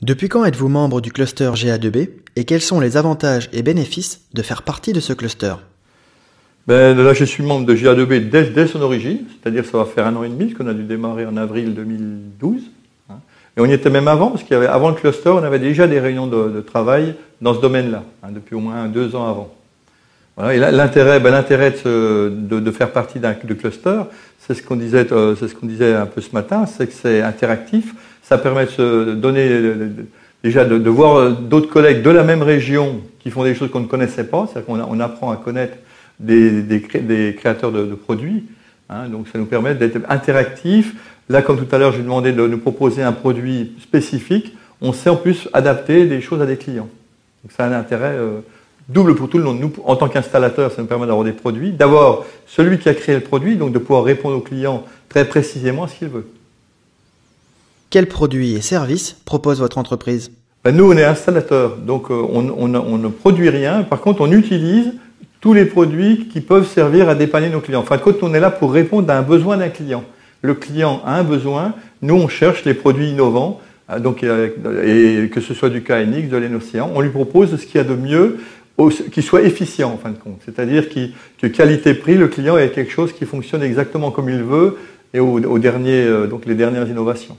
Depuis quand êtes-vous membre du cluster GA2B et quels sont les avantages et bénéfices de faire partie de ce cluster? Là, je suis membre de GA2B dès son origine, c'est-à-dire ça va faire 1 an et demi, parce qu'on a dû démarrer en avril 2012. Et on y était même avant, parce qu'avant le cluster, on avait déjà des réunions de travail dans ce domaine-là, depuis au moins 2 ans avant. Voilà, et là, l'intérêt de faire partie du cluster, c'est ce qu'on disait un peu ce matin, c'est que c'est interactif, ça permet de se donner déjà de voir d'autres collègues de la même région qui font des choses qu'on ne connaissait pas, c'est-à-dire qu'on apprend à connaître des créateurs de produits, donc ça nous permet d'être interactif. Là, comme tout à l'heure, j'ai demandé de nous proposer un produit spécifique, on sait en plus adapter des choses à des clients. Donc ça a un intérêt double pour tout le monde. Nous, en tant qu'installateur, ça nous permet d'avoir des produits, d'avoir celui qui a créé le produit, donc de pouvoir répondre au client très précisément à ce qu'il veut. Quels produits et services propose votre entreprise? Nous, on est installateur, donc on ne produit rien. Par contre, on utilise tous les produits qui peuvent servir à dépanner nos clients. En fin de compte, on est là pour répondre à un besoin d'un client. Le client a un besoin, nous, on cherche les produits innovants, et que ce soit du KNX, de l'Enocéan, on lui propose ce qu'il y a de mieux, qui soit efficient en fin de compte. C'est-à-dire que qualité-prix, le client ait quelque chose qui fonctionne exactement comme il veut et les dernières innovations.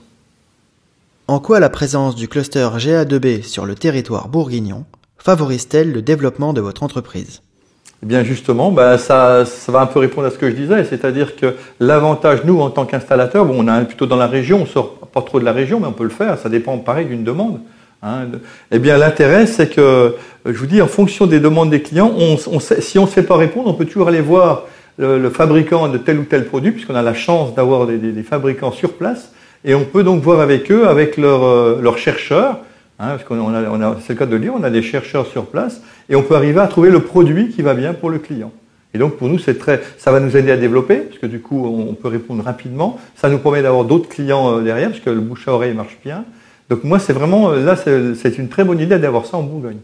En quoi la présence du cluster GA2B sur le territoire bourguignon favorise-t-elle le développement de votre entreprise? Eh bien justement, ça va un peu répondre à ce que je disais, c'est-à-dire que l'avantage, nous, en tant qu'installateur, on est plutôt dans la région, on sort pas trop de la région, mais on peut le faire, ça dépend pareil d'une demande. Eh bien l'intérêt, c'est que, je vous dis, en fonction des demandes des clients, si on ne sait pas répondre, on peut toujours aller voir le fabricant de tel ou tel produit, puisqu'on a la chance d'avoir des fabricants sur place, et on peut donc voir avec eux, avec leurs chercheurs, parce c'est le cas de le dire, on a des chercheurs sur place, et on peut arriver à trouver le produit qui va bien pour le client. Et donc pour nous, ça va nous aider à développer, parce que du coup, on peut répondre rapidement. Ça nous permet d'avoir d'autres clients derrière, parce que le bouche à oreille marche bien. Donc moi, c'est vraiment, là, c'est une très bonne idée d'avoir ça en Bourgogne.